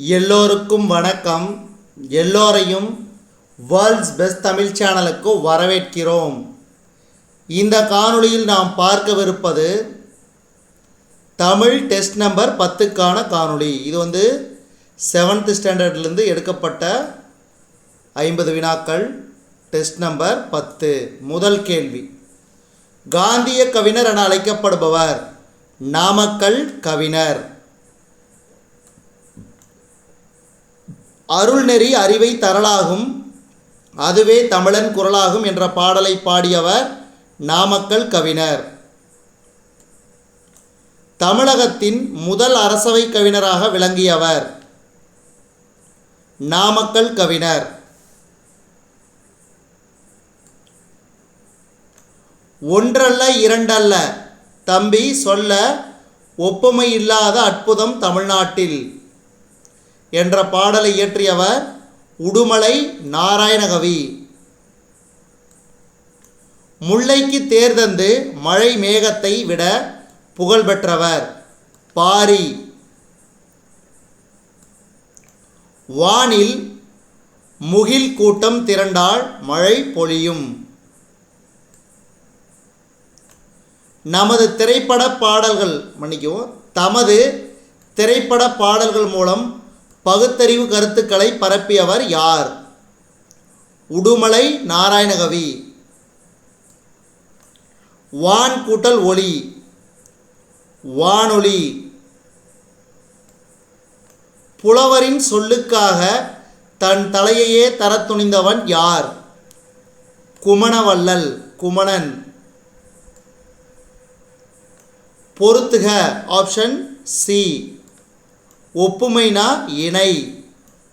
எல்லோருக்கும் வணக்கம். எல்லோரையும் வேர்ல்ட்ஸ் பெஸ்ட் தமிழ் சேனலுக்கு வரவேற்கிறோம். இந்த காணொளியில் நாம் பார்க்கவிருப்பது தமிழ் டெஸ்ட் நம்பர் 10க்கான காணொளி. இது 7th ஸ்டாண்டர்ட்லேருந்து எடுக்கப்பட்ட 50 வினாக்கள். Test number 10. முதல் கேள்வி, காந்திய கவிஞர் என அழைக்கப்படுபவர்? நாமக்கல் கவிஞர். அருள்நெறி அறிவை தரலாகும், அதுவே தமிழன் குரலாகும் என்ற பாடலை பாடியவர் நாமக்கல் கவிஞர். தமிழகத்தின் முதல் அரசவை கவிஞராக விளங்கியவர்? நாமக்கல் கவிஞர். ஒன்றல்ல இரண்டல்ல தம்பி சொல்ல ஒப்புமை இல்லாத அற்புதம் தமிழ்நாட்டில் என்ற பாடலை இயற்றியவர் உடுமலை நாராயணகவி. முல்லைக்கு தேர்தந்து மழை மேகத்தை விட புகழ் பெற்றவர் பாரி. வானில் முகில் கூட்டம் திரண்டால் மழை பொழியும். தமது திரைப்பட பாடல்கள் மூலம் பகுத்தறிவு கருத்துக்களை பரப்பியவர் யார்? உடுமலை நாராயணகவி. வான் கூட்டல் ஒளி வானொலி. புலவரின் சொல்லுக்காக தன் தலையையே தர துணிந்தவன் யார்? குமணவள்ளல் குமணன். பொறுத்துக ஆப்ஷன் சி. ஒப்புமைனா இணை,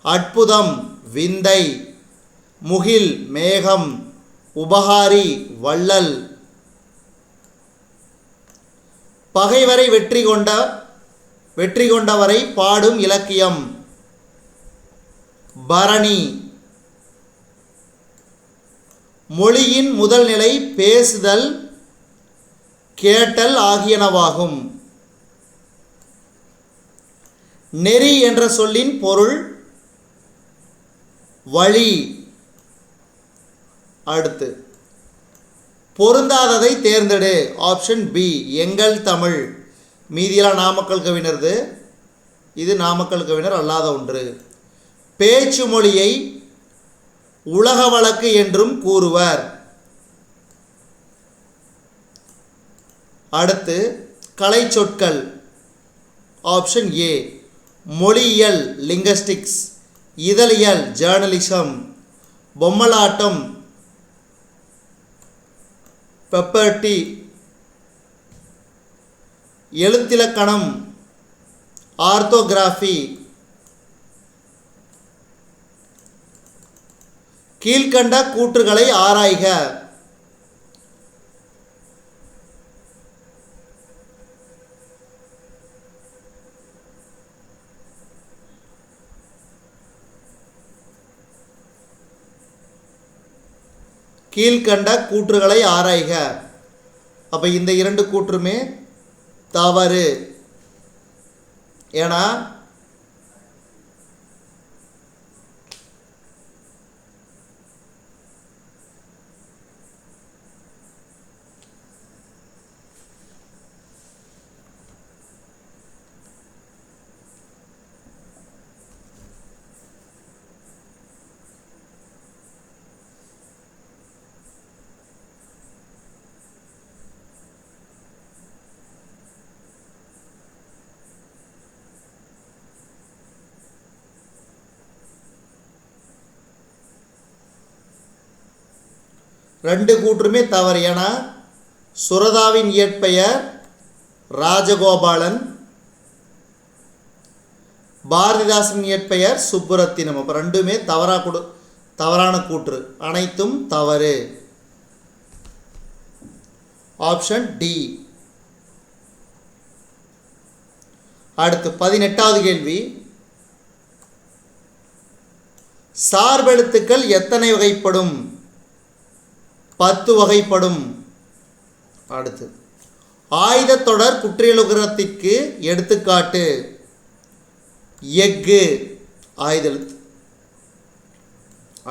அற்புதம் விந்தை, முகில் மேகம், உபகாரி வள்ளல். பகைவரை வெற்றி கொண்டவரை பாடும் இலக்கியம் பரணி. மொழியின் முதல் நிலை பேசுதல் கேட்டல் ஆகியனவாகும். நெறி என்ற சொல்லின் பொருள் வழி. அடுத்து, பொருந்தாததை தேர்ந்தெடு ஆப்ஷன் பி. எங்கள் தமிழ். மீதியெல்லாம் நாமக்கல் கவிஞர்து, இது நாமக்கல் கவிஞர் அல்லாத ஒன்று. பேச்சு மொழியை உலக வழக்கு என்றும் கூறுவர். அடுத்து, கலை சொற்கள் ஆப்ஷன் ஏ. மொழியியல் லிங்கஸ்டிக்ஸ், இதழியல் ஜேர்னலிசம், பொம்மலாட்டம் பெப்பர்டி, எழுத்திலக்கணம் ஆர்த்தோகிராஃபி. கீழ்கண்ட கூற்றுகளை ஆராய்க. கீழ்கண்ட கூற்றுகளை ஆராய்க. அப்போ இந்த இரண்டு கூற்றுமே தவறு. ஏன்னா ரெண்டு கூற்றுமே தவறு. ஏன்னா சுரதாவின் இயற்பெயர் ராஜகோபாலன், பாரதிதாசன் இயற்பெயர் சுப்புரத்தினம். அப்போ ரெண்டுமே தவறான கூற்று, அனைத்தும் தவறு. Option D. அடுத்து 18வது கேள்வி, சார்பெழுத்துக்கள் எத்தனை வகைப்படும்? 10 வகைப்படும். அடுத்து, ஆயுதத்தொடர் குற்றியலுகரத்திற்கு எடுத்துக்காட்டு எஃகு. ஆயுதெழுத்து.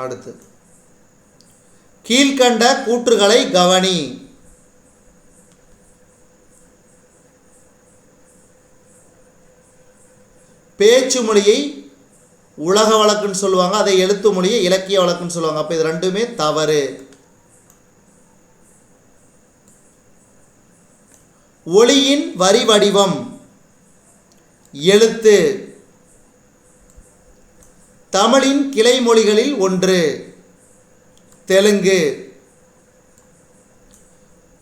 அடுத்து கீழ்கண்ட கூற்றுகளை கவனி. பேச்சு மொழியை உலக வழக்குன்னு சொல்லுவாங்க, அதை எழுத்து மொழியை இலக்கிய வழக்குன்னு சொல்லுவாங்க. அப்போ இது ரெண்டுமே தவறு. ஒளியின் வரி வடிவம் எழுத்து. தமிழின் கிளை மொழிகளில் ஒன்று தெலுங்கு.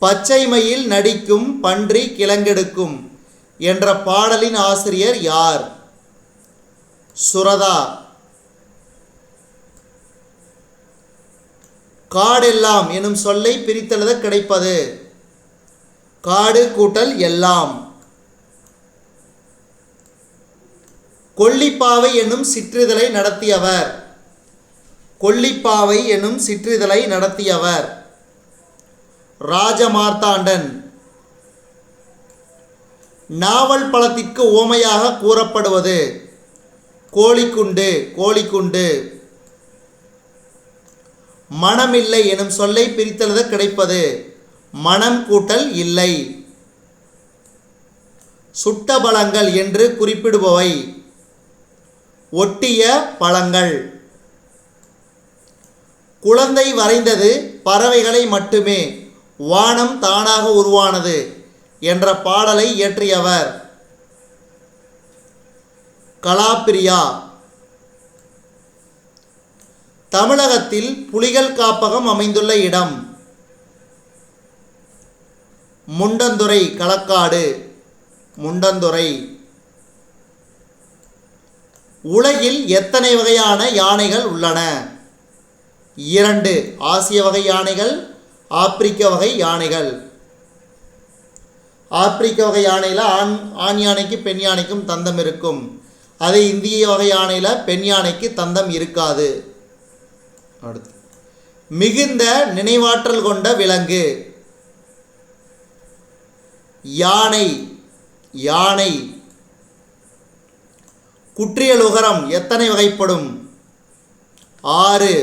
பச்சைமையில் நடிக்கும் பன்றி கிழங்கெடுக்கும் என்ற பாடலின் ஆசிரியர் யார்? சுரதா. காடெல்லாம் எனும் சொல்லை பிரித்தெழுத கிடைப்பது காடு கூட்டல் எல்லாம். கொல்லிப்பாவை என்னும் சிற்றிதழை நடத்தியவர். கொல்லிப்பாவை என்னும் சிற்றிதழை நடத்தியவர் ராஜமார்த்தாண்டன். நாவல் பழத்திற்கு ஓமையாக கூறப்படுவது கோழிக்குண்டு. கோழிக்குண்டு. மனமில்லை எனும் சொல்லை பிரித்தெழுத கிடைப்பது மனம் கூட்டல் இல்லை. சுட்ட பழங்கள் என்று குறிப்பிடுபவை ஒட்டிய பழங்கள். குழந்தை வரைந்தது பறவைகளை மட்டுமே, வானம் தானாக உருவானது என்ற பாடலை இயற்றியவர் கலாப்பிரியா. தமிழகத்தில் புலிகள் காப்பகம் அமைந்துள்ள இடம் முண்டந்துறை. களக்காடு. முண்டந்துறை. உலகில் எத்தனை வகையான யானைகள் உள்ளன? 2. ஆசிய வகை யானைகள், ஆப்பிரிக்க வகை யானைகள். ஆப்பிரிக்க வகை யானையில் ஆண் யானைக்கு பெண் யானைக்கும் தந்தம் இருக்கும். அதே இந்திய வகை யானையில் பெண் யானைக்கு தந்தம் இருக்காது. அடுத்து மிகுந்த நினைவாற்றல் கொண்ட விலங்கு யானை. யானை. குற்றியலுகரம் எத்தனை வகைப்படும்? 6.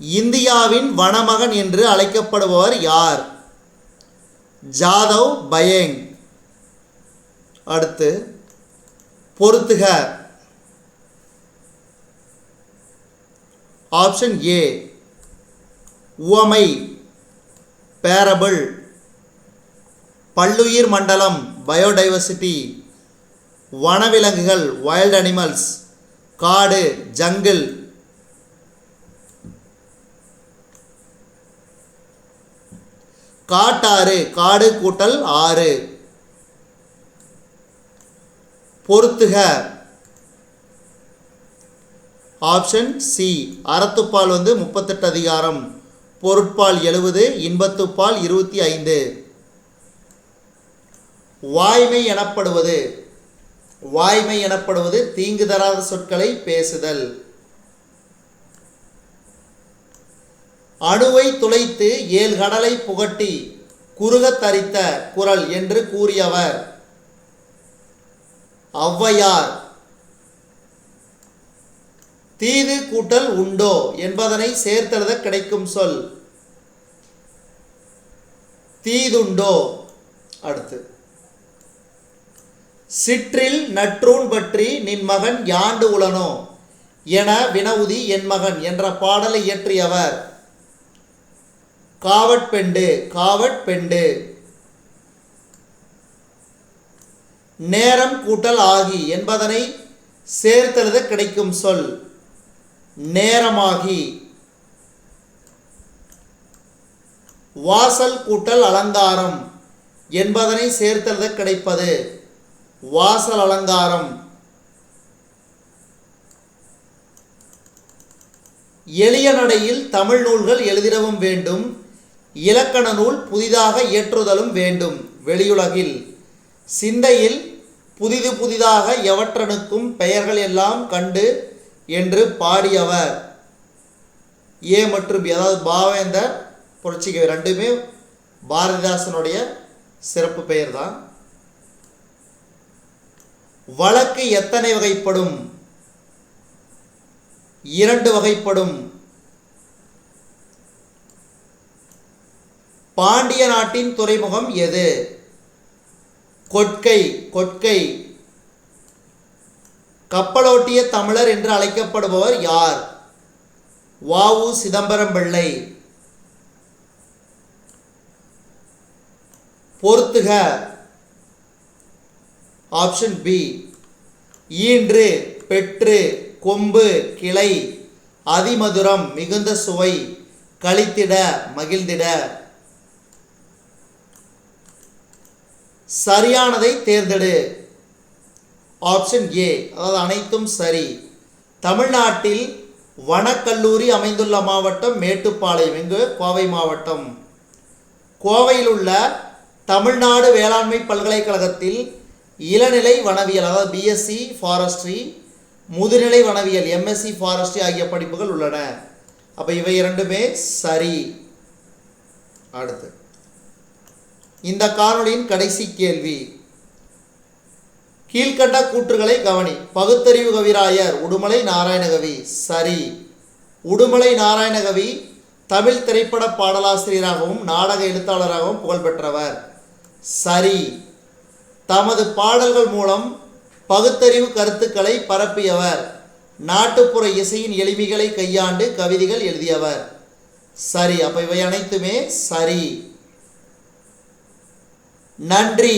இந்தியாவின் வனமகன் என்று அழைக்கப்படுபவர் யார்? ஜாதவ் பயேங். அடுத்து பொறுத்துக. ஆப்ஷன் ஏ உவமை பேரபிள். பல்லுயிர் மண்டலம் பயோடைவர்சிட்டி. வனவிலங்குகள் வைல்ட் அனிமல்ஸ். காடு ஜங்கிள். காட்டாறு காடு கூட்டல் ஆறு. பொறுத்துக. ஆப்ஷன் சி அறத்துப்பால் 38 அதிகாரம், பொருட்பால் 70, இன்பத்துப்பால் 25. வாய்மை எனப்படுவது. வாய்மை எனப்படுவது தீங்கு தராத சொற்களை பேசுதல். அணுவை துளைத்து 7 கடலை புகட்டி குறுகத் தரித்த குரல் என்று கூறியவர் ஔவையார். தீது கூட்டல் உண்டோ என்பதனை சேர்த்தெழுத கிடைக்கும் சொல் தீதுண்டோ. அடுத்து சிற்றில் நற்றூன் பற்றி நின் மகன் யாண்டு உளனோ என வினவுதி என் மகன் என்ற பாடலை இயற்றியவர் காவட்பெண்டு. காவட்பெண்டு. நேரம் கூட்டல் ஆகி என்பதனை சேர்த்தெழுத கிடைக்கும் சொல் நேரமாகி. வாசல் கூட்டல் அலங்காரம் என்பதனை சேர்த்தெழுத கிடைப்பது வாசல் அலங்காரம். எளிய நடையில் தமிழ் நூல்கள் எழுதிடவும் வேண்டும், இலக்கண நூல் புதிதாக இயற்றுதலும் வேண்டும். வெளியுலகில் சிந்தையில் புதிது புதிதாக எவற்றனுக்கும் பெயர்கள் எல்லாம் கண்டு என்று பாடியவர் ஏ மற்றும் பி, அதாவது பாவேந்தர், புரட்சிக்கவி, ரெண்டுமே பாரதிதாசனுடைய சிறப்பு பெயர் தான். வழக்கு எத்தனை வகைப்படும்? 2 வகைப்படும். பாண்டிய நாட்டின் துறைமுகம் எது? கொட்கை. கொட்கை. கப்பலோட்டிய தமிழர் என்று அழைக்கப்படுபவர் யார்? வ.உ. சிதம்பரம் பிள்ளை. பொறுத்துக. Option B. ஈன்று, பெற்று, கொம்பு, கிளை, அதிமதுரம், மிகுந்த சுவை, கழித்திட, மகிழ்ந்திட. சரியானதை தேர்ந்தெடு. ஆப்ஷன் ஏ, அதாவது அனைத்தும் சரி. தமிழ்நாட்டில் வனக்கல்லூரி அமைந்துள்ள மாவட்டம் மேட்டுப்பாளையம். இங்கு கோவை மாவட்டம். கோவையில் உள்ள தமிழ்நாடு வேளாண்மை பல்கலைக்கழகத்தில் இளநிலை வனவியல், அதாவது பிஎஸ்சி ஃபாரஸ்ட்ரி, முதுநிலை வனவியல் எம்எஸ்சி ஃபாரஸ்ட்ரி ஆகிய படிப்புகள் உள்ளன. அப்போ இவை இரண்டுமே சரி. அடுத்து இந்த காணொளியின் கடைசி கேள்வி. கீழ்கண்ட கூற்றுகளை கவனி. பகுத்தறிவு கவிராயர் உடுமலை நாராயணகவி. சரி. உடுமலை நாராயணகவி தமிழ் திரைப்பட பாடலாசிரியராகவும் நாடக எழுத்தாளராகவும் புகழ்பெற்றவர். சரி. தமது பாடல்கள் மூலம் பகுத்தறிவு கருத்துக்களை பரப்பியவர். நாட்டுப்புற இசையின் எளிமைகளை கையாண்டு கவிதைகள் எழுதியவர். சரி. அப்ப இவை அனைத்துமே சரி. நன்றி.